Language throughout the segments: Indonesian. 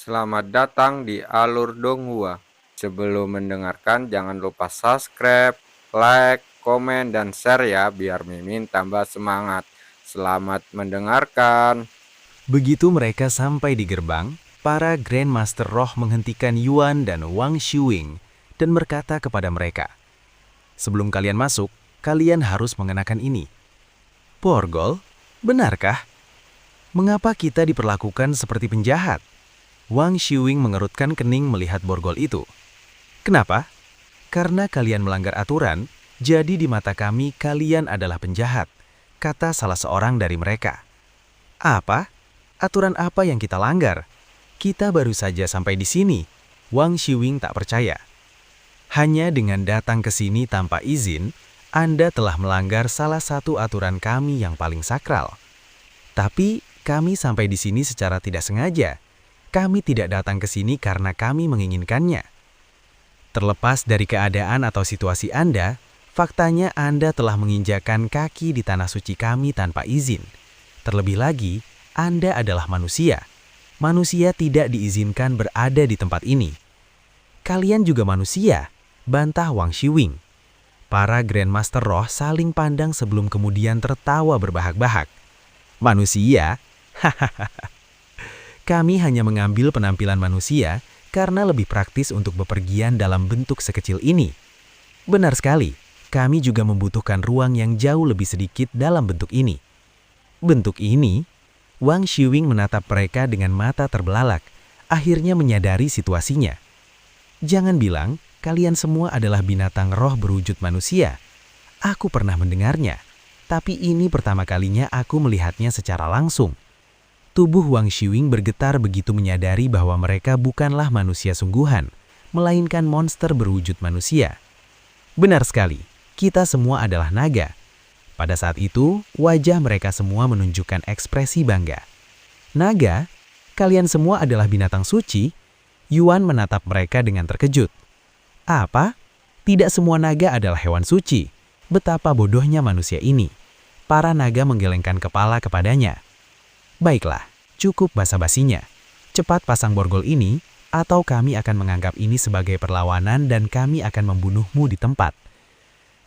selamat datang di Alur Donghua. Sebelum mendengarkan, jangan lupa subscribe, like, komen, dan share ya, biar Mimin tambah semangat. Selamat mendengarkan. Begitu mereka sampai di gerbang, para Grandmaster Roh menghentikan Yuan dan Wang Xiwing dan berkata kepada mereka, "Sebelum kalian masuk, kalian harus mengenakan ini." "Borgol, benarkah? Mengapa kita diperlakukan seperti penjahat?" Wang Xiwing mengerutkan kening melihat borgol itu. "Kenapa? Karena kalian melanggar aturan, jadi di mata kami kalian adalah penjahat," kata salah seorang dari mereka. "Apa? Aturan apa yang kita langgar? Kita baru saja sampai di sini." Wang Xiwing tak percaya. "Hanya dengan datang ke sini tanpa izin, Anda telah melanggar salah satu aturan kami yang paling sakral. Tapi kami sampai di sini secara tidak sengaja. Kami tidak datang ke sini karena kami menginginkannya. Terlepas dari keadaan atau situasi Anda, faktanya Anda telah menginjakan kaki di tanah suci kami tanpa izin. Terlebih lagi, Anda adalah manusia. Manusia tidak diizinkan berada di tempat ini." "Kalian juga manusia," bantah Wang Xiwing. Para Grandmaster Roh saling pandang sebelum kemudian tertawa berbahak-bahak. "Manusia? Hahaha. Kami hanya mengambil penampilan manusia karena lebih praktis untuk bepergian dalam bentuk sekecil ini. Benar sekali, kami juga membutuhkan ruang yang jauh lebih sedikit dalam bentuk ini." "Bentuk ini?" Wang Xiwing menatap mereka dengan mata terbelalak, akhirnya menyadari situasinya. "Jangan bilang kalian semua adalah binatang roh berwujud manusia. Aku pernah mendengarnya, tapi ini pertama kalinya aku melihatnya secara langsung." Tubuh Wang Xiwing bergetar begitu menyadari bahwa mereka bukanlah manusia sungguhan, melainkan monster berwujud manusia. "Benar sekali, kita semua adalah naga." Pada saat itu, wajah mereka semua menunjukkan ekspresi bangga. "Naga? Kalian semua adalah binatang suci?" Yuan menatap mereka dengan terkejut. "Apa? Tidak semua naga adalah hewan suci. Betapa bodohnya manusia ini." Para naga menggelengkan kepala kepadanya. "Baiklah, cukup basa-basinya. Cepat pasang borgol ini, atau kami akan menganggap ini sebagai perlawanan dan kami akan membunuhmu di tempat."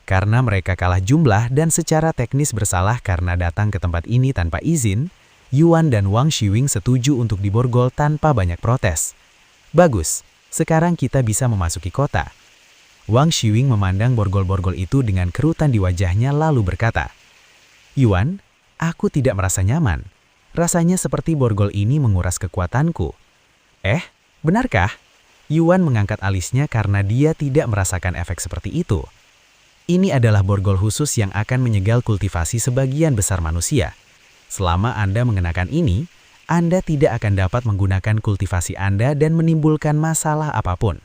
Karena mereka kalah jumlah dan secara teknis bersalah karena datang ke tempat ini tanpa izin, Yuan dan Wang Xiwing setuju untuk diborgol tanpa banyak protes. "Bagus, sekarang kita bisa memasuki kota." Wang Xiwing memandang borgol-borgol itu dengan kerutan di wajahnya lalu berkata, "Yuan, aku tidak merasa nyaman. Rasanya seperti borgol ini menguras kekuatanku." Benarkah?" Yuan mengangkat alisnya karena dia tidak merasakan efek seperti itu. "Ini adalah borgol khusus yang akan menyegal kultivasi sebagian besar manusia. Selama Anda mengenakan ini, Anda tidak akan dapat menggunakan kultivasi Anda dan menimbulkan masalah apapun."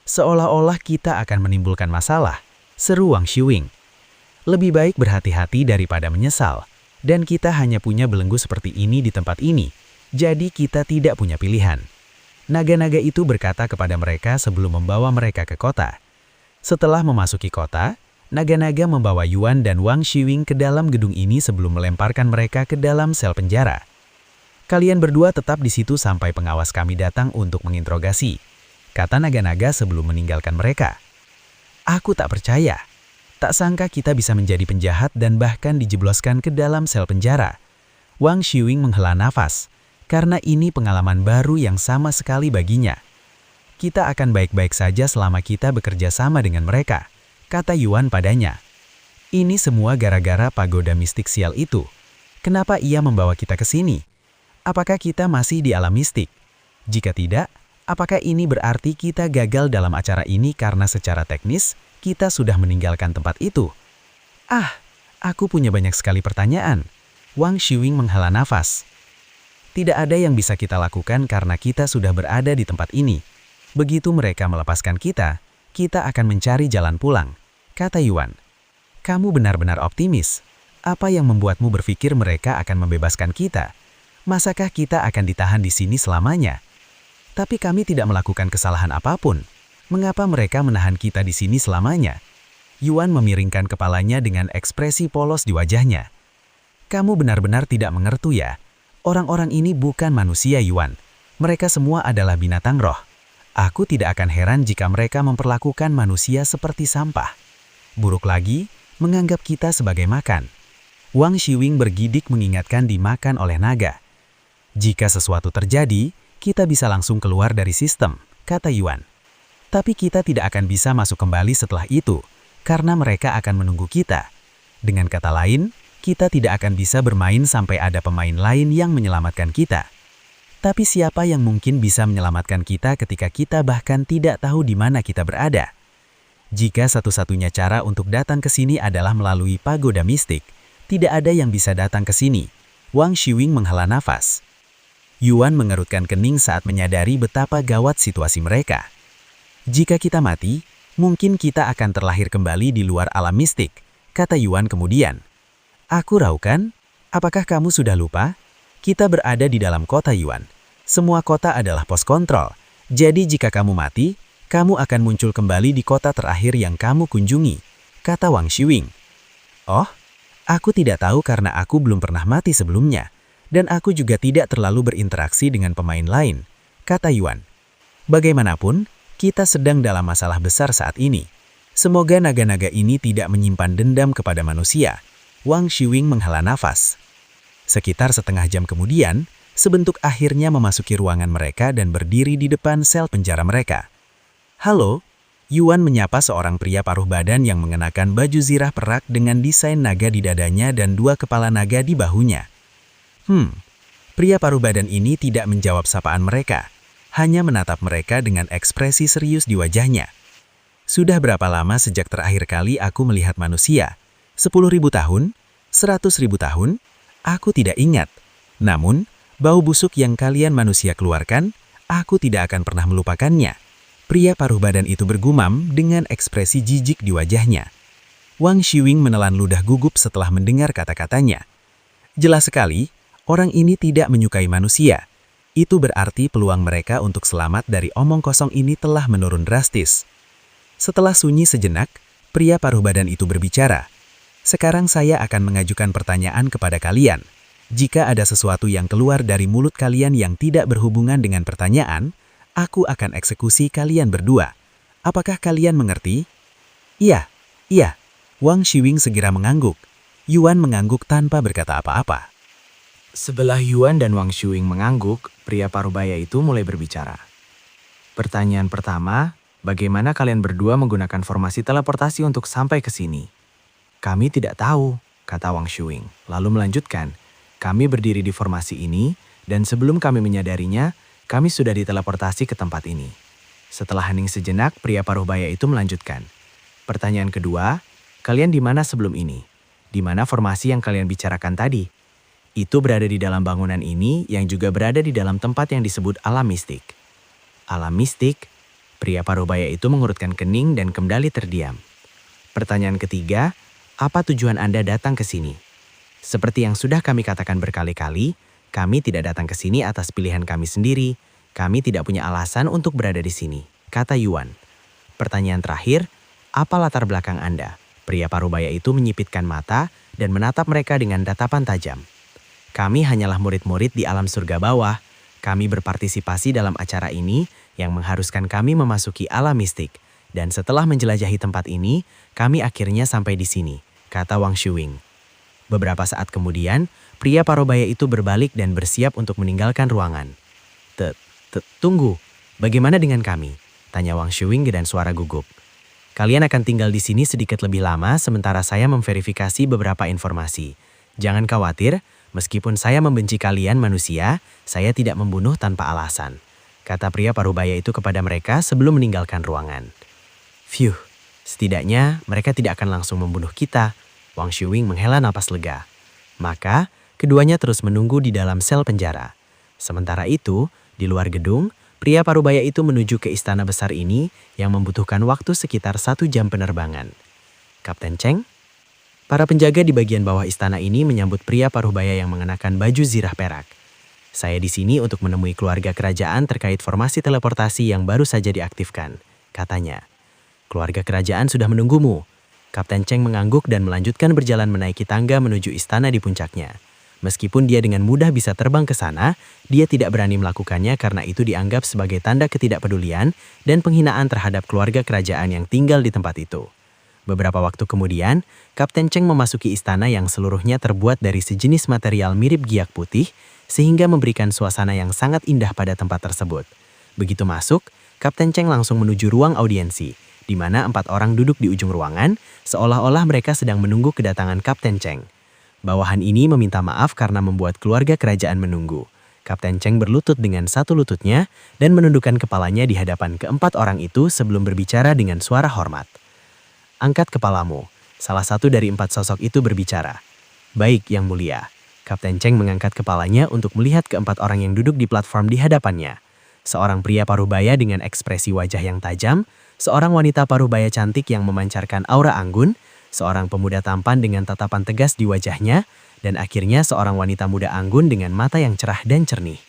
"Seolah-olah kita akan menimbulkan masalah," seru Wang Xiwing. "Lebih baik berhati-hati daripada menyesal. Dan kita hanya punya belenggu seperti ini di tempat ini, jadi kita tidak punya pilihan." Naga-naga itu berkata kepada mereka sebelum membawa mereka ke kota. Setelah memasuki kota, naga-naga membawa Yuan dan Wang Xiwing ke dalam gedung ini sebelum melemparkan mereka ke dalam sel penjara. "Kalian berdua tetap di situ sampai pengawas kami datang untuk menginterogasi," kata naga-naga sebelum meninggalkan mereka. "Aku tak percaya. Tak sangka kita bisa menjadi penjahat dan bahkan dijebloskan ke dalam sel penjara." Wang Xiwing menghela nafas, karena ini pengalaman baru yang sama sekali baginya. "Kita akan baik-baik saja selama kita bekerja sama dengan mereka," kata Yuan padanya. "Ini semua gara-gara pagoda mistik sial itu. Kenapa ia membawa kita ke sini? Apakah kita masih di alam mistik? Jika tidak, apakah ini berarti kita gagal dalam acara ini karena secara teknis kita sudah meninggalkan tempat itu?" Aku punya banyak sekali pertanyaan." Wang Xiwing menghela nafas. "Tidak ada yang bisa kita lakukan karena kita sudah berada di tempat ini. Begitu mereka melepaskan kita, kita akan mencari jalan pulang," kata Yuan. "Kamu benar-benar optimis. Apa yang membuatmu berpikir mereka akan membebaskan kita? Masakah kita akan ditahan di sini selamanya? Tapi kami tidak melakukan kesalahan apapun. Mengapa mereka menahan kita di sini selamanya?" Yuan memiringkan kepalanya dengan ekspresi polos di wajahnya. "Kamu benar-benar tidak mengerti ya. Orang-orang ini bukan manusia, Yuan. Mereka semua adalah binatang roh. Aku tidak akan heran jika mereka memperlakukan manusia seperti sampah. Buruk lagi, menganggap kita sebagai makan. Wang Xiwing bergidik mengingatkan dimakan oleh naga. Jika sesuatu terjadi, kita bisa langsung keluar dari sistem, kata Yuan. Tapi kita tidak akan bisa masuk kembali setelah itu, karena mereka akan menunggu kita. Dengan kata lain, kita tidak akan bisa bermain sampai ada pemain lain yang menyelamatkan kita. Tapi siapa yang mungkin bisa menyelamatkan kita ketika kita bahkan tidak tahu di mana kita berada? Jika satu-satunya cara untuk datang ke sini adalah melalui pagoda mistik, tidak ada yang bisa datang ke sini. Wang Xiwing menghela nafas. Yuan mengerutkan kening saat menyadari betapa gawat situasi mereka. Jika kita mati, mungkin kita akan terlahir kembali di luar alam mistik, kata Yuan kemudian. Aku ragu kan? Apakah kamu sudah lupa? Kita berada di dalam kota Yuan. Semua kota adalah pos kontrol. Jadi jika kamu mati, kamu akan muncul kembali di kota terakhir yang kamu kunjungi, kata Wang Xiwing. Oh, aku tidak tahu karena aku belum pernah mati sebelumnya. Dan aku juga tidak terlalu berinteraksi dengan pemain lain, kata Yuan. Bagaimanapun, kita sedang dalam masalah besar saat ini. Semoga naga-naga ini tidak menyimpan dendam kepada manusia. Wang Xiwing menghela nafas. Sekitar setengah jam kemudian, sebentuk akhirnya memasuki ruangan mereka dan berdiri di depan sel penjara mereka. Halo, Yuan menyapa seorang pria paruh badan yang mengenakan baju zirah perak dengan desain naga di dadanya dan 2 kepala naga di bahunya. Pria paruh badan ini tidak menjawab sapaan mereka, hanya menatap mereka dengan ekspresi serius di wajahnya. Sudah berapa lama sejak terakhir kali aku melihat manusia? 10.000 tahun? 100.000 tahun? Aku tidak ingat. Namun, bau busuk yang kalian manusia keluarkan, aku tidak akan pernah melupakannya. Pria paruh badan itu bergumam dengan ekspresi jijik di wajahnya. Wang Xiwing menelan ludah gugup setelah mendengar kata-katanya. Jelas sekali, orang ini tidak menyukai manusia. Itu berarti peluang mereka untuk selamat dari omong kosong ini telah menurun drastis. Setelah sunyi sejenak, pria paruh badan itu berbicara. Sekarang saya akan mengajukan pertanyaan kepada kalian. Jika ada sesuatu yang keluar dari mulut kalian yang tidak berhubungan dengan pertanyaan, aku akan eksekusi kalian berdua. Apakah kalian mengerti? Iya. Wang Xiwing segera mengangguk. Yuan mengangguk tanpa berkata apa-apa. Sebelah Yuan dan Wang Xiwing mengangguk, pria parubaya itu mulai berbicara. Pertanyaan pertama, bagaimana kalian berdua menggunakan formasi teleportasi untuk sampai ke sini? Kami tidak tahu, kata Wang Xiwing. Lalu melanjutkan, kami berdiri di formasi ini, dan sebelum kami menyadarinya, kami sudah diteleportasi ke tempat ini. Setelah hening sejenak, pria parubaya itu melanjutkan. Pertanyaan kedua, kalian di mana sebelum ini? Di mana formasi yang kalian bicarakan tadi? Itu berada di dalam bangunan ini yang juga berada di dalam tempat yang disebut alam mistik. Alam mistik? Pria parubaya itu mengurutkan kening dan kembali terdiam. Pertanyaan ketiga, apa tujuan Anda datang ke sini? Seperti yang sudah kami katakan berkali-kali, kami tidak datang ke sini atas pilihan kami sendiri. Kami tidak punya alasan untuk berada di sini, kata Yuan. Pertanyaan terakhir, apa latar belakang Anda? Pria parubaya itu menyipitkan mata dan menatap mereka dengan tatapan tajam. Kami hanyalah murid-murid di alam surga bawah. Kami berpartisipasi dalam acara ini yang mengharuskan kami memasuki alam mistik. Dan setelah menjelajahi tempat ini, kami akhirnya sampai di sini, kata Wang Xiwing. Beberapa saat kemudian, pria parubaya itu berbalik dan bersiap untuk meninggalkan ruangan. Tunggu, bagaimana dengan kami? Tanya Wang Xiwing dengan suara gugup. Kalian akan tinggal di sini sedikit lebih lama sementara saya memverifikasi beberapa informasi. Jangan khawatir, meskipun saya membenci kalian manusia, saya tidak membunuh tanpa alasan, kata pria parubaya itu kepada mereka sebelum meninggalkan ruangan. Phew, setidaknya mereka tidak akan langsung membunuh kita. Wang Xiwing menghela napas lega. Maka, keduanya terus menunggu di dalam sel penjara. Sementara itu, di luar gedung, pria parubaya itu menuju ke istana besar ini yang membutuhkan waktu sekitar 1 jam penerbangan. Kapten Cheng? Para penjaga di bagian bawah istana ini menyambut pria parubaya yang mengenakan baju zirah perak. Saya di sini untuk menemui keluarga kerajaan terkait formasi teleportasi yang baru saja diaktifkan, katanya. Keluarga kerajaan sudah menunggumu. Kapten Cheng mengangguk dan melanjutkan berjalan menaiki tangga menuju istana di puncaknya. Meskipun dia dengan mudah bisa terbang ke sana, dia tidak berani melakukannya karena itu dianggap sebagai tanda ketidakpedulian dan penghinaan terhadap keluarga kerajaan yang tinggal di tempat itu. Beberapa waktu kemudian, Kapten Cheng memasuki istana yang seluruhnya terbuat dari sejenis material mirip giak putih, sehingga memberikan suasana yang sangat indah pada tempat tersebut. Begitu masuk, Kapten Cheng langsung menuju ruang audiensi, di mana 4 orang duduk di ujung ruangan, seolah-olah mereka sedang menunggu kedatangan Kapten Cheng. Bawahan ini meminta maaf karena membuat keluarga kerajaan menunggu. Kapten Cheng berlutut dengan satu lututnya dan menundukkan kepalanya di hadapan keempat orang itu sebelum berbicara dengan suara hormat. "Angkat kepalamu," salah satu dari 4 sosok itu berbicara. "Baik, Yang Mulia." Kapten Cheng mengangkat kepalanya untuk melihat keempat orang yang duduk di platform di hadapannya. Seorang pria parubaya dengan ekspresi wajah yang tajam, seorang wanita parubaya cantik yang memancarkan aura anggun, seorang pemuda tampan dengan tatapan tegas di wajahnya, dan akhirnya seorang wanita muda anggun dengan mata yang cerah dan jernih.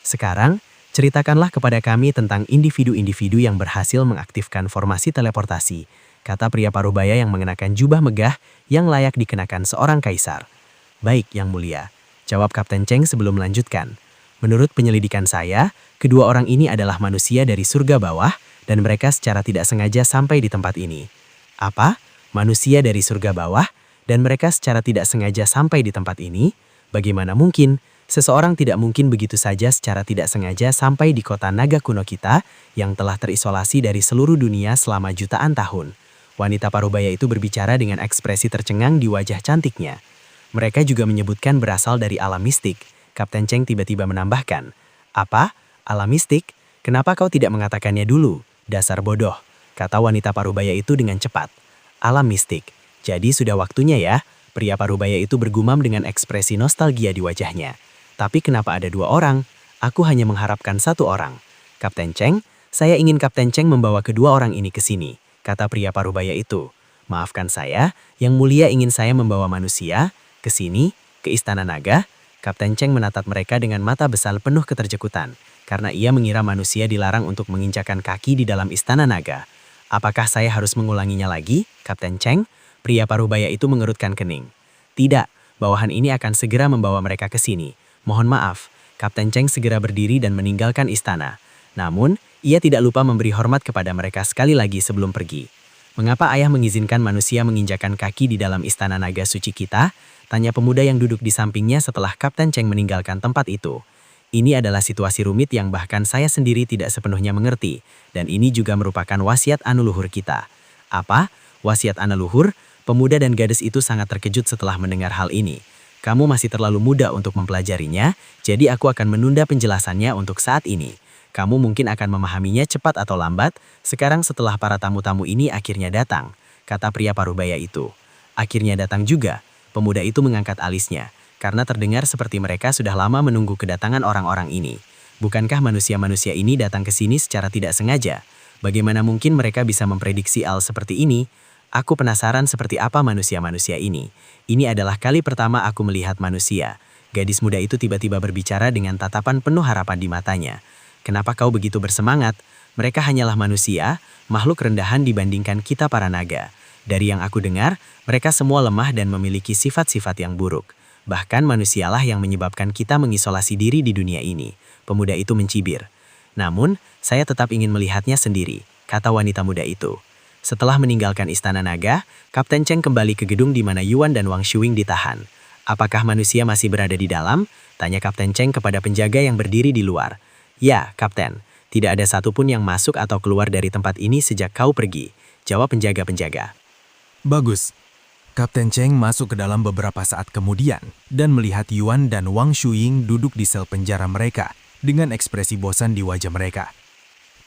"Sekarang, ceritakanlah kepada kami tentang individu-individu yang berhasil mengaktifkan formasi teleportasi," kata pria parubaya yang mengenakan jubah megah yang layak dikenakan seorang kaisar. "Baik, Yang Mulia," jawab Kapten Cheng sebelum melanjutkan. "Menurut penyelidikan saya, kedua orang ini adalah manusia dari surga bawah, dan mereka secara tidak sengaja sampai di tempat ini." "Apa? Manusia dari surga bawah, dan mereka secara tidak sengaja sampai di tempat ini? Bagaimana mungkin? Seseorang tidak mungkin begitu saja secara tidak sengaja sampai di kota naga kuno kita yang telah terisolasi dari seluruh dunia selama jutaan tahun." Wanita parubaya itu berbicara dengan ekspresi tercengang di wajah cantiknya. "Mereka juga menyebutkan berasal dari alam mistik." Kapten Cheng tiba-tiba menambahkan. "Apa? Alam mistik? Kenapa kau tidak mengatakannya dulu? Dasar bodoh," kata wanita parubaya itu dengan cepat. "Alam mistik. Jadi sudah waktunya ya." Pria parubaya itu bergumam dengan ekspresi nostalgia di wajahnya. "Tapi kenapa ada 2 orang? Aku hanya mengharapkan 1 orang." "Kapten Cheng, saya ingin Kapten Cheng membawa kedua orang ini ke sini," kata pria parubaya itu. "Maafkan saya, Yang Mulia ingin saya membawa manusia ke sini, ke Istana Naga." Kapten Cheng menatap mereka dengan mata besar penuh keterjekutan, karena ia mengira manusia dilarang untuk menginjakan kaki di dalam Istana Naga. "Apakah saya harus mengulanginya lagi, Kapten Cheng?" Pria parubaya itu mengerutkan kening. "Tidak, bawahan ini akan segera membawa mereka ke sini. Mohon maaf." Kapten Cheng segera berdiri dan meninggalkan istana. Namun, ia tidak lupa memberi hormat kepada mereka sekali lagi sebelum pergi. "Mengapa ayah mengizinkan manusia menginjakan kaki di dalam Istana Naga Suci kita?" tanya pemuda yang duduk di sampingnya setelah Kapten Cheng meninggalkan tempat itu. "Ini adalah situasi rumit yang bahkan saya sendiri tidak sepenuhnya mengerti, dan ini juga merupakan wasiat anuleluhur kita." "Apa? Wasiat anuleluhur?" Pemuda dan gadis itu sangat terkejut setelah mendengar hal ini. "Kamu masih terlalu muda untuk mempelajarinya, jadi aku akan menunda penjelasannya untuk saat ini. Kamu mungkin akan memahaminya cepat atau lambat, sekarang setelah para tamu-tamu ini akhirnya datang," kata pria parubaya itu. "Akhirnya datang juga." Pemuda itu mengangkat alisnya, karena terdengar seperti mereka sudah lama menunggu kedatangan orang-orang ini. "Bukankah manusia-manusia ini datang ke sini secara tidak sengaja? Bagaimana mungkin mereka bisa memprediksi hal seperti ini? Aku penasaran seperti apa manusia-manusia ini. Ini adalah kali pertama aku melihat manusia." Gadis muda itu tiba-tiba berbicara dengan tatapan penuh harapan di matanya. "Kenapa kau begitu bersemangat? Mereka hanyalah manusia, makhluk rendahan dibandingkan kita para naga. Dari yang aku dengar, mereka semua lemah dan memiliki sifat-sifat yang buruk. Bahkan manusialah yang menyebabkan kita mengisolasi diri di dunia ini." Pemuda itu mencibir. "Namun, saya tetap ingin melihatnya sendiri," kata wanita muda itu. Setelah meninggalkan Istana Naga, Kapten Cheng kembali ke gedung di mana Yuan dan Wang Shuing ditahan. "Apakah manusia masih berada di dalam?" tanya Kapten Cheng kepada penjaga yang berdiri di luar. "Ya, Kapten. Tidak ada satupun yang masuk atau keluar dari tempat ini sejak kau pergi," jawab penjaga-penjaga. Bagus. Kapten Cheng masuk ke dalam beberapa saat kemudian dan melihat Yuan dan Wang Shuing duduk di sel penjara mereka dengan ekspresi bosan di wajah mereka.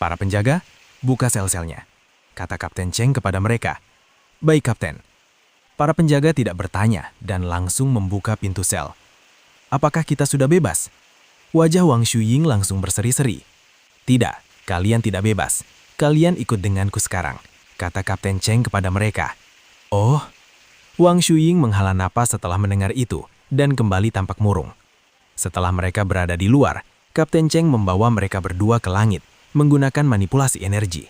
"Para penjaga, buka sel-selnya," kata Kapten Cheng kepada mereka. "Baik, Kapten." Para penjaga tidak bertanya dan langsung membuka pintu sel. "Apakah kita sudah bebas?" Wajah Wang Shuing langsung berseri-seri. "Tidak, kalian tidak bebas. Kalian ikut denganku sekarang," kata Kapten Cheng kepada mereka. "Oh." Wang Shuing menghela napas setelah mendengar itu dan kembali tampak murung. Setelah mereka berada di luar, Kapten Cheng membawa mereka berdua ke langit menggunakan manipulasi energi.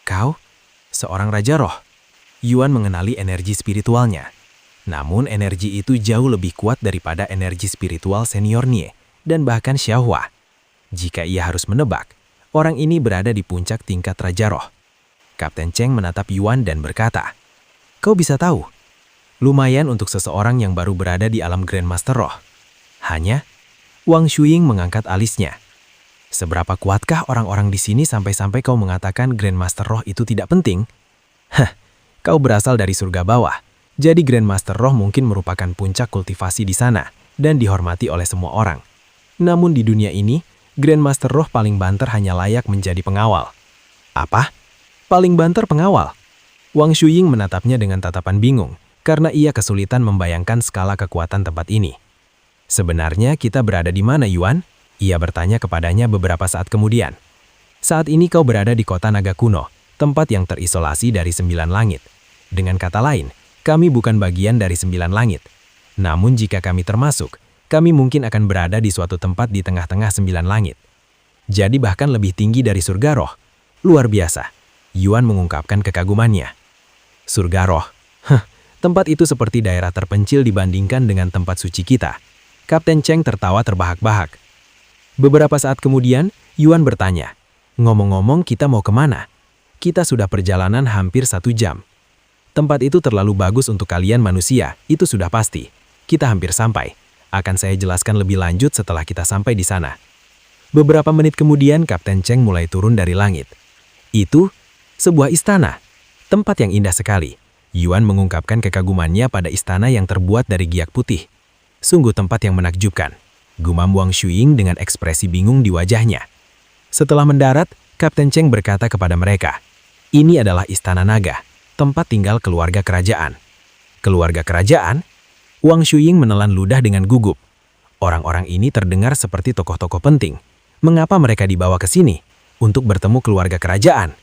"Kau? Seorang Raja Roh?" Yuan mengenali energi spiritualnya. Namun energi itu jauh lebih kuat daripada energi spiritual senior Nie dan bahkan Xiaohua. Jika ia harus menebak, orang ini berada di puncak tingkat Raja Roh. Kapten Cheng menatap Yuan dan berkata, "Kau bisa tahu? Lumayan untuk seseorang yang baru berada di alam Grandmaster Roh." Hanya, Wang Shuiying mengangkat alisnya. "Seberapa kuatkah orang-orang di sini sampai-sampai kau mengatakan Grandmaster Roh itu tidak penting?" "Hah, kau berasal dari surga bawah. Jadi Grandmaster Roh mungkin merupakan puncak kultivasi di sana dan dihormati oleh semua orang. Namun di dunia ini, Grandmaster Roh paling banter hanya layak menjadi pengawal." "Apa? Paling banter pengawal?" Wang Shuiying menatapnya dengan tatapan bingung, karena ia kesulitan membayangkan skala kekuatan tempat ini. "Sebenarnya kita berada di mana, Yuan?" Ia bertanya kepadanya beberapa saat kemudian. "Saat ini kau berada di kota naga kuno, tempat yang terisolasi dari 9 langit. Dengan kata lain, kami bukan bagian dari 9 langit. Namun jika kami termasuk, kami mungkin akan berada di suatu tempat di tengah-tengah 9 langit. Jadi bahkan lebih tinggi dari surga roh. Luar biasa." Yuan mengungkapkan kekagumannya. "Surga roh? Tempat itu seperti daerah terpencil dibandingkan dengan tempat suci kita." Kapten Cheng tertawa terbahak-bahak. Beberapa saat kemudian, Yuan bertanya, "Ngomong-ngomong, kita mau kemana? Kita sudah perjalanan hampir 1 jam. Tempat itu terlalu bagus untuk kalian manusia, itu sudah pasti. Kita hampir sampai. Akan saya jelaskan lebih lanjut setelah kita sampai di sana." Beberapa menit kemudian, Kapten Cheng mulai turun dari langit. "Itu sebuah istana. Tempat yang indah sekali." Yuan mengungkapkan kekagumannya pada istana yang terbuat dari giak putih. "Sungguh tempat yang menakjubkan," gumam Wang Shuiying dengan ekspresi bingung di wajahnya. Setelah mendarat, Kapten Cheng berkata kepada mereka, "Ini adalah istana naga, tempat tinggal keluarga kerajaan." "Keluarga kerajaan?" Wang Shuiying menelan ludah dengan gugup. Orang-orang ini terdengar seperti tokoh-tokoh penting. Mengapa mereka dibawa ke sini? Untuk bertemu keluarga kerajaan?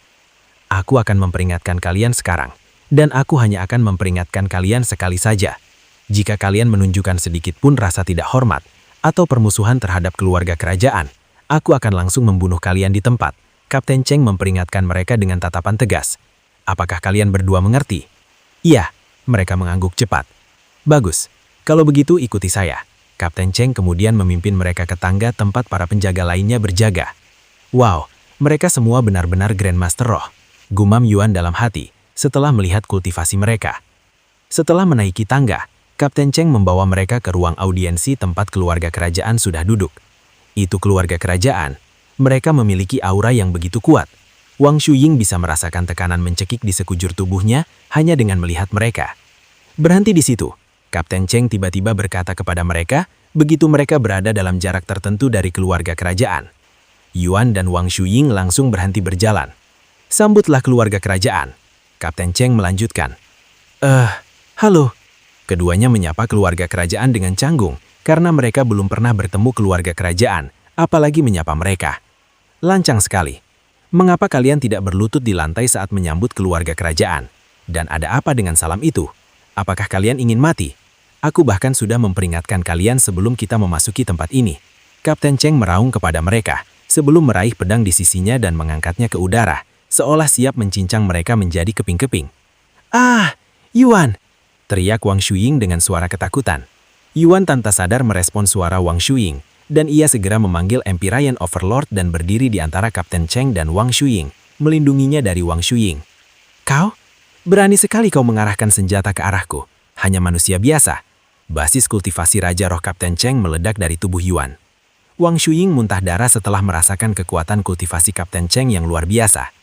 "Aku akan memperingatkan kalian sekarang, dan aku hanya akan memperingatkan kalian sekali saja. Jika kalian menunjukkan sedikit pun rasa tidak hormat atau permusuhan terhadap keluarga kerajaan, aku akan langsung membunuh kalian di tempat." Kapten Cheng memperingatkan mereka dengan tatapan tegas. "Apakah kalian berdua mengerti?" "Iya," mereka mengangguk cepat. "Bagus, kalau begitu ikuti saya." Kapten Cheng kemudian memimpin mereka ke tangga tempat para penjaga lainnya berjaga. "Wow, mereka semua benar-benar Grandmaster Roh," gumam Yuan dalam hati setelah melihat kultivasi mereka. Setelah menaiki tangga, Kapten Cheng membawa mereka ke ruang audiensi tempat keluarga kerajaan sudah duduk. Itu keluarga kerajaan. Mereka memiliki aura yang begitu kuat. Wang Shuiying bisa merasakan tekanan mencekik di sekujur tubuhnya hanya dengan melihat mereka. Berhenti di situ. Kapten Cheng tiba-tiba berkata kepada mereka, begitu mereka berada dalam jarak tertentu dari keluarga kerajaan. Yuan dan Wang Shuiying langsung berhenti berjalan. "Sambutlah keluarga kerajaan." Kapten Cheng melanjutkan. Halo." Keduanya menyapa keluarga kerajaan dengan canggung, karena mereka belum pernah bertemu keluarga kerajaan, apalagi menyapa mereka. "Lancang sekali. Mengapa kalian tidak berlutut di lantai saat menyambut keluarga kerajaan? Dan ada apa dengan salam itu? Apakah kalian ingin mati? Aku bahkan sudah memperingatkan kalian sebelum kita memasuki tempat ini." Kapten Cheng meraung kepada mereka, sebelum meraih pedang di sisinya dan mengangkatnya ke udara, seolah siap mencincang mereka menjadi keping-keping. "Ah, Yuan!" teriak Wang Shuiying dengan suara ketakutan. Yuan tanpa sadar merespon suara Wang Shuiying, dan ia segera memanggil Empyrean Overlord dan berdiri di antara Kapten Cheng dan Wang Shuiying, melindunginya dari Wang Shuiying. "Kau? Berani sekali kau mengarahkan senjata ke arahku. Hanya manusia biasa." Basis kultivasi Raja Roh Kapten Cheng meledak dari tubuh Yuan. Wang Shuiying muntah darah setelah merasakan kekuatan kultivasi Kapten Cheng yang luar biasa.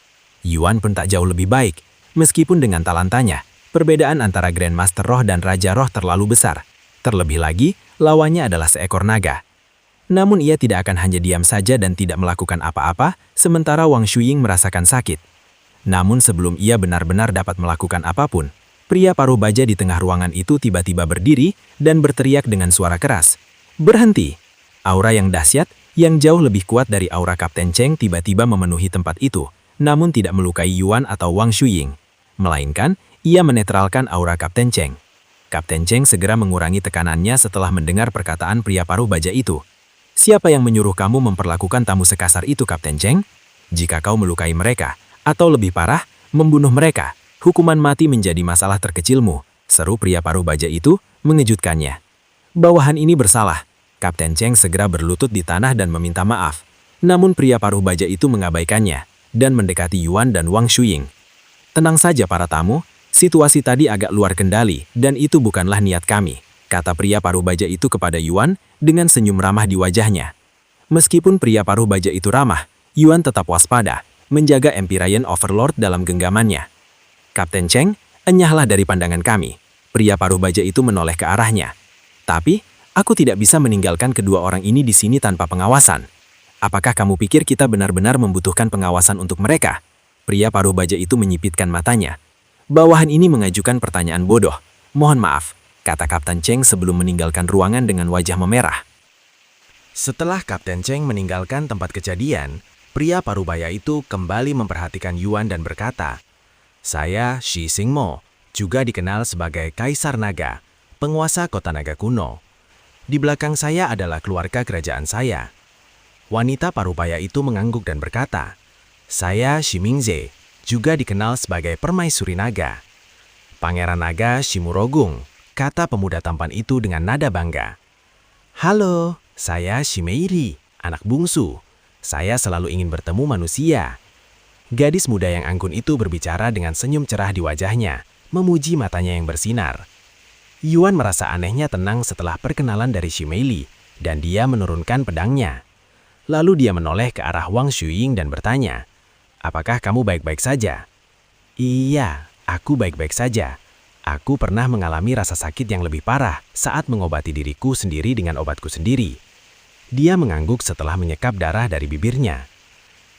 Yuan pun tak jauh lebih baik, meskipun dengan talentanya, perbedaan antara Grandmaster Roh dan Raja Roh terlalu besar. Terlebih lagi, lawannya adalah seekor naga. Namun ia tidak akan hanya diam saja dan tidak melakukan apa-apa, sementara Wang Shuiying merasakan sakit. Namun sebelum ia benar-benar dapat melakukan apapun, pria paruh baja di tengah ruangan itu tiba-tiba berdiri dan berteriak dengan suara keras. "Berhenti!" Aura yang dahsyat, yang jauh lebih kuat dari aura Kapten Cheng tiba-tiba memenuhi tempat itu, namun tidak melukai Yuan atau Wang Shuiying. Melainkan, ia menetralkan aura Kapten Cheng. Kapten Cheng segera mengurangi tekanannya setelah mendengar perkataan pria paruh baja itu. "Siapa yang menyuruh kamu memperlakukan tamu sekasar itu, Kapten Cheng? Jika kau melukai mereka, atau lebih parah, membunuh mereka, hukuman mati menjadi masalah terkecilmu. seru pria paruh baja itu mengejutkannya. Bawahan ini bersalah. Kapten Cheng segera berlutut di tanah dan meminta maaf. Namun pria paruh baja itu mengabaikannya dan mendekati Yuan dan Wang Shuying. Tenang saja para tamu, situasi tadi agak luar kendali dan itu bukanlah niat kami, kata pria paruh baja itu kepada Yuan dengan senyum ramah di wajahnya. Meskipun pria paruh baja itu ramah, Yuan tetap waspada, menjaga Empyrean Overlord dalam genggamannya. Kapten Cheng, enyahlah dari pandangan kami. Pria paruh baja itu menoleh ke arahnya. Tapi, aku tidak bisa meninggalkan kedua orang ini di sini tanpa pengawasan. Apakah kamu pikir kita benar-benar membutuhkan pengawasan untuk mereka? Pria paruh baja itu menyipitkan matanya. Bawahan ini mengajukan pertanyaan bodoh. Mohon maaf, kata Kapten Cheng sebelum meninggalkan ruangan dengan wajah memerah. Setelah Kapten Cheng meninggalkan tempat kejadian, pria parubaya itu kembali memperhatikan Yuan dan berkata, "Saya Shi Xingmo, juga dikenal sebagai Kaisar Naga, penguasa kota naga kuno. Di belakang saya adalah keluarga kerajaan saya." Wanita parubaya itu mengangguk dan berkata, "Saya Shi Mingze, juga dikenal sebagai permaisuri naga." "Pangeran Naga Shimurogung," kata pemuda tampan itu dengan nada bangga. "Halo, saya Shi Meiri, anak bungsu. Saya selalu ingin bertemu manusia." Gadis muda yang anggun itu berbicara dengan senyum cerah di wajahnya, memuji matanya yang bersinar. Yuan merasa anehnya tenang setelah perkenalan dari Shi Meili, dan dia menurunkan pedangnya. Lalu dia menoleh ke arah Wang Shuying dan bertanya, "Apakah kamu baik-baik saja?" "Iya, aku baik-baik saja. Aku pernah mengalami rasa sakit yang lebih parah saat mengobati diriku sendiri dengan obatku sendiri." Dia mengangguk setelah menyekap darah dari bibirnya.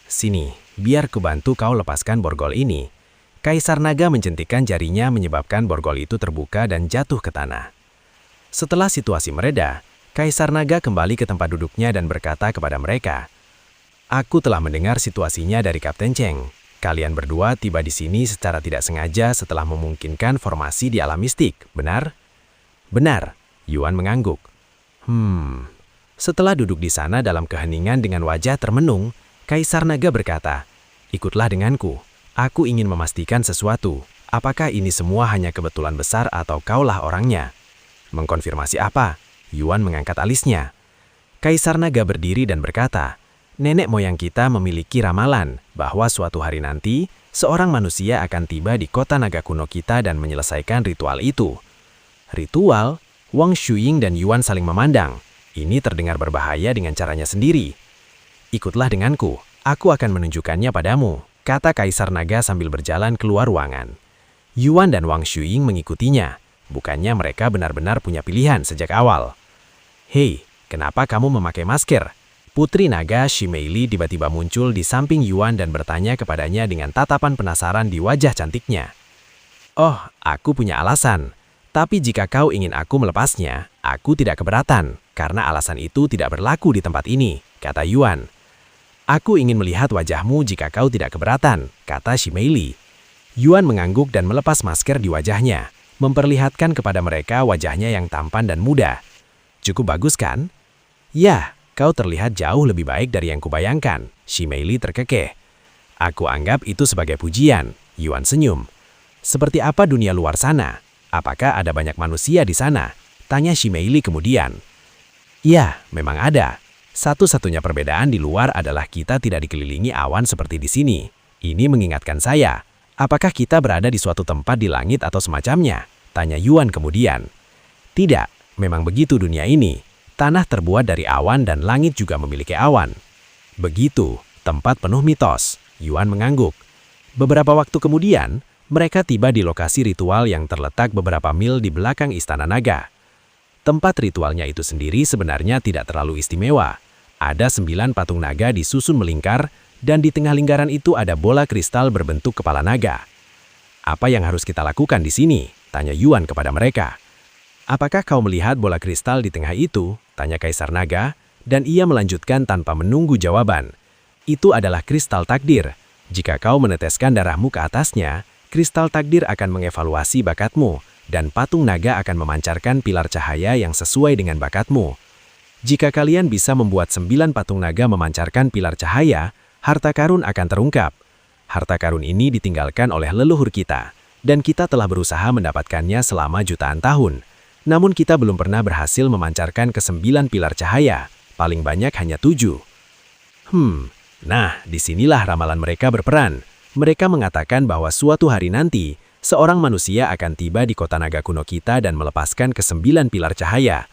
"Sini, biar kubantu kau lepaskan borgol ini." Kaisar Naga menjentikan jarinya menyebabkan borgol itu terbuka dan jatuh ke tanah. Setelah situasi mereda, Kaisar Naga kembali ke tempat duduknya dan berkata kepada mereka, "Aku telah mendengar situasinya dari Kapten Cheng. Kalian berdua tiba di sini secara tidak sengaja setelah memungkinkan formasi di alam mistik, benar?" "Benar," Yuan mengangguk. Setelah duduk di sana dalam keheningan dengan wajah termenung, Kaisar Naga berkata, "Ikutlah denganku. Aku ingin memastikan sesuatu. Apakah ini semua hanya kebetulan besar atau kaulah orangnya?" "Mengkonfirmasi apa?" Yuan mengangkat alisnya. Kaisar Naga berdiri dan berkata, "Nenek moyang kita memiliki ramalan bahwa suatu hari nanti, seorang manusia akan tiba di kota naga kuno kita dan menyelesaikan ritual itu." "Ritual?" Wang Shuying dan Yuan saling memandang. Ini terdengar berbahaya dengan caranya sendiri. "Ikutlah denganku, aku akan menunjukkannya padamu," kata Kaisar Naga sambil berjalan keluar ruangan. Yuan dan Wang Shuying mengikutinya. Bukannya mereka benar-benar punya pilihan sejak awal. "Hei, kenapa kamu memakai masker?" Putri Naga Shi Meili tiba-tiba muncul di samping Yuan dan bertanya kepadanya dengan tatapan penasaran di wajah cantiknya. "Oh, aku punya alasan. Tapi jika kau ingin aku melepasnya, aku tidak keberatan, karena alasan itu tidak berlaku di tempat ini," kata Yuan. "Aku ingin melihat wajahmu jika kau tidak keberatan," kata Shi Meili. Yuan mengangguk dan melepas masker di wajahnya, memperlihatkan kepada mereka wajahnya yang tampan dan muda. "Cukup bagus kan?" "Ya, kau terlihat jauh lebih baik dari yang kubayangkan," Shi Meili terkekeh. "Aku anggap itu sebagai pujian," Yuan senyum. "Seperti apa dunia luar sana? Apakah ada banyak manusia di sana?" tanya Shi Meili kemudian. "Ya, memang ada. Satu-satunya perbedaan di luar adalah kita tidak dikelilingi awan seperti di sini. Ini mengingatkan saya, apakah kita berada di suatu tempat di langit atau semacamnya?" tanya Yuan kemudian. "Tidak, memang begitu dunia ini. Tanah terbuat dari awan dan langit juga memiliki awan." "Begitu, tempat penuh mitos," Yuan mengangguk. Beberapa waktu kemudian, mereka tiba di lokasi ritual yang terletak beberapa mil di belakang Istana Naga. Tempat ritualnya itu sendiri sebenarnya tidak terlalu istimewa. Ada 9 patung naga disusun melingkar, dan di tengah lingkaran itu ada bola kristal berbentuk kepala naga. "Apa yang harus kita lakukan di sini?" tanya Yuan kepada mereka. "Apakah kau melihat bola kristal di tengah itu?" tanya Kaisar Naga, dan ia melanjutkan tanpa menunggu jawaban. "Itu adalah kristal takdir. Jika kau meneteskan darahmu ke atasnya, kristal takdir akan mengevaluasi bakatmu, dan patung naga akan memancarkan pilar cahaya yang sesuai dengan bakatmu. Jika kalian bisa membuat 9 patung naga memancarkan pilar cahaya, harta karun akan terungkap. Harta karun ini ditinggalkan oleh leluhur kita, dan kita telah berusaha mendapatkannya selama jutaan tahun. Namun kita belum pernah berhasil memancarkan ke-9 pilar cahaya, paling banyak hanya 7. Nah, disinilah ramalan mereka berperan. Mereka mengatakan bahwa suatu hari nanti, seorang manusia akan tiba di kota naga kuno kita dan melepaskan ke-9 pilar cahaya.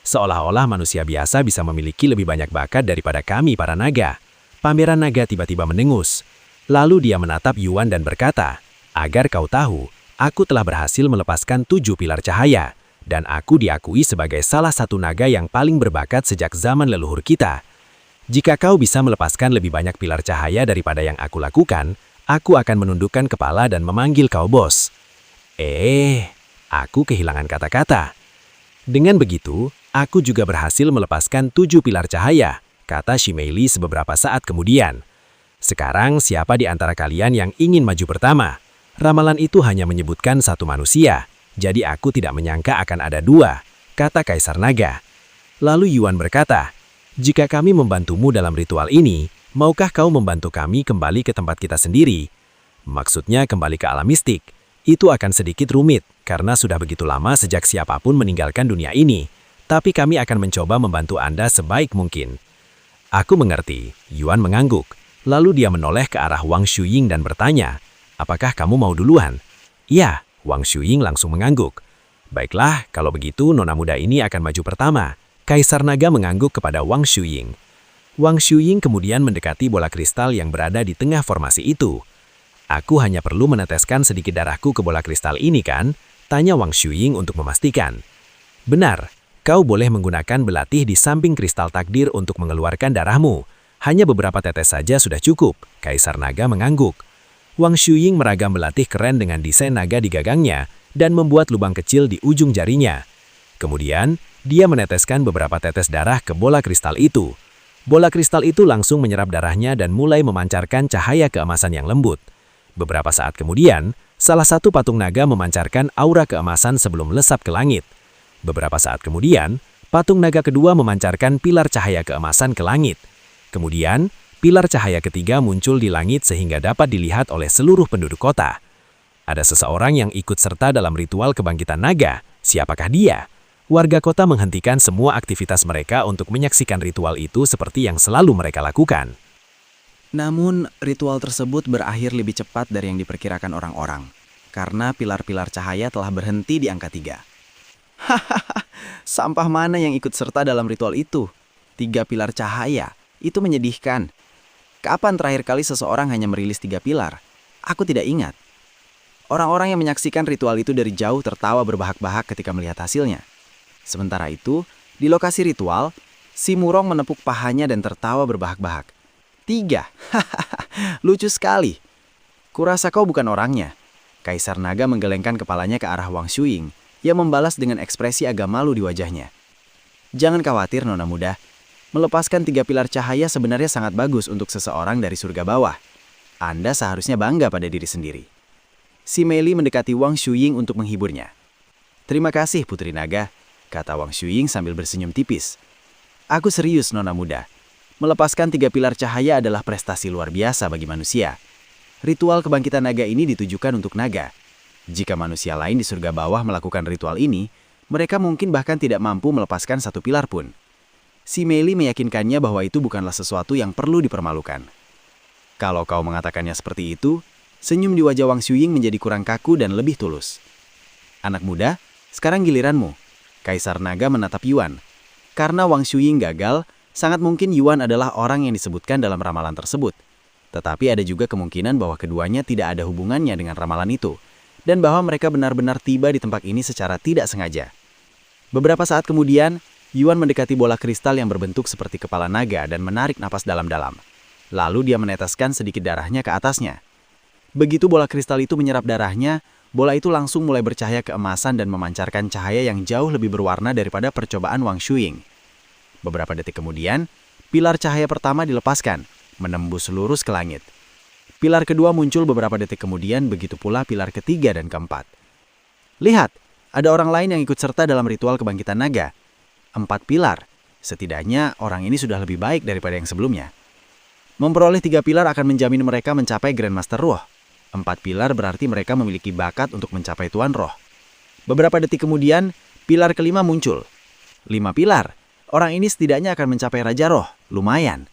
Seolah-olah manusia biasa bisa memiliki lebih banyak bakat daripada kami para naga. Pangeran Naga tiba-tiba mendengus. Lalu dia menatap Yuan dan berkata, "Agar kau tahu, aku telah berhasil melepaskan 7 pilar cahaya, dan aku diakui sebagai salah satu naga yang paling berbakat sejak zaman leluhur kita. Jika kau bisa melepaskan lebih banyak pilar cahaya daripada yang aku lakukan, aku akan menundukkan kepala dan memanggil kau bos." Aku kehilangan kata-kata. Dengan begitu, aku juga berhasil melepaskan 7 pilar cahaya, kata Shimeili sebeberapa saat kemudian. Sekarang siapa di antara kalian yang ingin maju pertama? Ramalan itu hanya menyebutkan satu manusia, jadi aku tidak menyangka akan ada 2, kata Kaisar Naga. Lalu Yuan berkata, "Jika kami membantumu dalam ritual ini, maukah kau membantu kami kembali ke tempat kita sendiri?" Maksudnya kembali ke alam mistik. Itu akan sedikit rumit, karena sudah begitu lama sejak siapapun meninggalkan dunia ini. Tapi kami akan mencoba membantu Anda sebaik mungkin. Aku mengerti, Yuan mengangguk. Lalu dia menoleh ke arah Wang Shuying dan bertanya, "Apakah kamu mau duluan?" "Iya," Wang Shuying langsung mengangguk. "Baiklah, kalau begitu nona muda ini akan maju pertama." Kaisar Naga mengangguk kepada Wang Shuying. Wang Shuying kemudian mendekati bola kristal yang berada di tengah formasi itu. "Aku hanya perlu meneteskan sedikit darahku ke bola kristal ini kan?" tanya Wang Shuying untuk memastikan. "Benar. Kau boleh menggunakan belatih di samping kristal takdir untuk mengeluarkan darahmu. Hanya beberapa tetes saja sudah cukup," Kaisar Naga mengangguk. Wang Shuying meragam belatih keren dengan desain naga di gagangnya dan membuat lubang kecil di ujung jarinya. Kemudian, dia meneteskan beberapa tetes darah ke bola kristal itu. Bola kristal itu langsung menyerap darahnya dan mulai memancarkan cahaya keemasan yang lembut. Beberapa saat kemudian, salah satu patung naga memancarkan aura keemasan sebelum lesap ke langit. Beberapa saat kemudian, patung naga kedua memancarkan pilar cahaya keemasan ke langit. Kemudian, pilar cahaya ketiga muncul di langit sehingga dapat dilihat oleh seluruh penduduk kota. Ada seseorang yang ikut serta dalam ritual kebangkitan naga. Siapakah dia? Warga kota menghentikan semua aktivitas mereka untuk menyaksikan ritual itu seperti yang selalu mereka lakukan. Namun, ritual tersebut berakhir lebih cepat dari yang diperkirakan orang-orang, karena pilar-pilar cahaya telah berhenti di angka 3. Hahaha, sampah mana yang ikut serta dalam ritual itu? 3 pilar cahaya, itu menyedihkan. Kapan terakhir kali seseorang hanya merilis 3 pilar? Aku tidak ingat. Orang-orang yang menyaksikan ritual itu dari jauh tertawa berbahak-bahak ketika melihat hasilnya. Sementara itu, di lokasi ritual, si Murong menepuk pahanya dan tertawa berbahak-bahak. 3, hahaha, lucu sekali. Kurasa kau bukan orangnya. Kaisar Naga menggelengkan kepalanya ke arah Wang Shuying. Ia membalas dengan ekspresi agak malu di wajahnya. "Jangan khawatir, nona muda. Melepaskan 3 pilar cahaya sebenarnya sangat bagus untuk seseorang dari surga bawah. Anda seharusnya bangga pada diri sendiri." Shimeili mendekati Wang Shuying untuk menghiburnya. "Terima kasih, Putri Naga," kata Wang Shuying sambil bersenyum tipis. "Aku serius, nona muda. Melepaskan 3 pilar cahaya adalah prestasi luar biasa bagi manusia. Ritual kebangkitan naga ini ditujukan untuk naga. Jika manusia lain di surga bawah melakukan ritual ini, mereka mungkin bahkan tidak mampu melepaskan 1 pilar pun." Shimeili meyakinkannya bahwa itu bukanlah sesuatu yang perlu dipermalukan. "Kalau kau mengatakannya seperti itu," senyum di wajah Wang Shuying menjadi kurang kaku dan lebih tulus. "Anak muda, sekarang giliranmu." Kaisar Naga menatap Yuan. Karena Wang Shuying gagal, sangat mungkin Yuan adalah orang yang disebutkan dalam ramalan tersebut. Tetapi ada juga kemungkinan bahwa keduanya tidak ada hubungannya dengan ramalan itu, dan bahwa mereka benar-benar tiba di tempat ini secara tidak sengaja. Beberapa saat kemudian, Yuan mendekati bola kristal yang berbentuk seperti kepala naga dan menarik napas dalam-dalam. Lalu dia meneteskan sedikit darahnya ke atasnya. Begitu bola kristal itu menyerap darahnya, bola itu langsung mulai bercahaya keemasan dan memancarkan cahaya yang jauh lebih berwarna daripada percobaan Wang Shuying. Beberapa detik kemudian, pilar cahaya pertama dilepaskan, menembus lurus ke langit. Pilar kedua muncul beberapa detik kemudian, begitu pula pilar ketiga dan keempat. "Lihat, ada orang lain yang ikut serta dalam ritual kebangkitan naga. 4 pilar. Setidaknya orang ini sudah lebih baik daripada yang sebelumnya. Memperoleh 3 pilar akan menjamin mereka mencapai Grandmaster Ruh. 4 pilar berarti mereka memiliki bakat untuk mencapai Tuan Roh. Beberapa detik kemudian, pilar kelima muncul. 5 pilar. Orang ini setidaknya akan mencapai Raja Roh. Lumayan.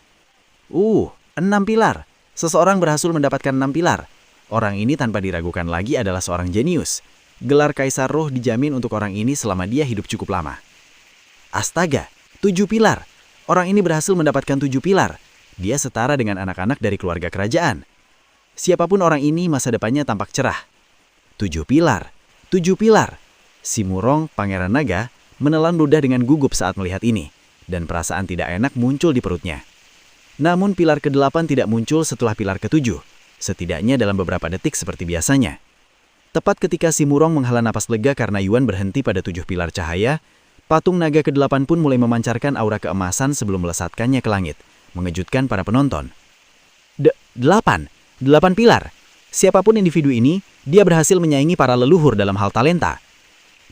6 pilar. Seseorang berhasil mendapatkan 6 pilar. Orang ini tanpa diragukan lagi adalah seorang jenius. Gelar Kaisar Roh dijamin untuk orang ini selama dia hidup cukup lama. Astaga, 7 pilar. Orang ini berhasil mendapatkan 7 pilar. Dia setara dengan anak-anak dari keluarga kerajaan. Siapapun orang ini, masa depannya tampak cerah. 7 pilar. 7 pilar. Si Murong, Pangeran Naga, menelan ludah dengan gugup saat melihat ini, dan perasaan tidak enak muncul di perutnya. Namun pilar ke-8 tidak muncul setelah pilar ke-7, setidaknya dalam beberapa detik seperti biasanya. Tepat ketika si Murong menghela napas lega karena Yuan berhenti pada 7 pilar cahaya, patung naga ke-8 pun mulai memancarkan aura keemasan sebelum melesatkannya ke langit, mengejutkan para penonton. 8 pilar. Siapapun individu ini, dia berhasil menyaingi para leluhur dalam hal talenta.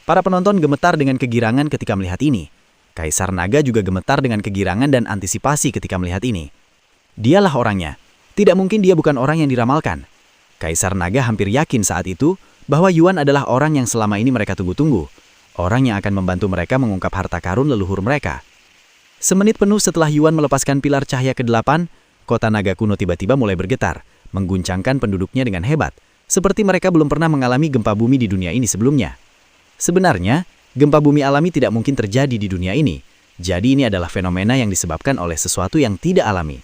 Para penonton gemetar dengan kegirangan ketika melihat ini. Kaisar Naga juga gemetar dengan kegirangan dan antisipasi ketika melihat ini. Dialah orangnya. Tidak mungkin dia bukan orang yang diramalkan. Kaisar Naga hampir yakin saat itu bahwa Yuan adalah orang yang selama ini mereka tunggu-tunggu. Orang yang akan membantu mereka mengungkap harta karun leluhur mereka. Semenit penuh setelah Yuan melepaskan pilar cahaya ke-8, kota naga kuno tiba-tiba mulai bergetar, mengguncangkan penduduknya dengan hebat, seperti mereka belum pernah mengalami gempa bumi di dunia ini sebelumnya. Sebenarnya, gempa bumi alami tidak mungkin terjadi di dunia ini. Jadi ini adalah fenomena yang disebabkan oleh sesuatu yang tidak alami.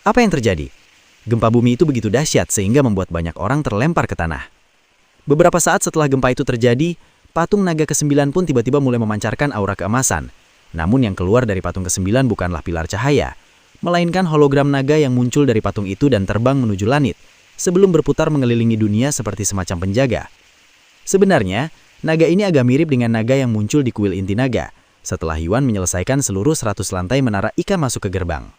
Apa yang terjadi? Gempa bumi itu begitu dahsyat sehingga membuat banyak orang terlempar ke tanah. Beberapa saat setelah gempa itu terjadi, patung naga ke-9 pun tiba-tiba mulai memancarkan aura keemasan. Namun yang keluar dari patung ke-9 bukanlah pilar cahaya, melainkan hologram naga yang muncul dari patung itu dan terbang menuju langit, sebelum berputar mengelilingi dunia seperti semacam penjaga. Sebenarnya, naga ini agak mirip dengan naga yang muncul di kuil inti naga, setelah Yuan menyelesaikan seluruh 100 lantai menara ikan masuk ke gerbang.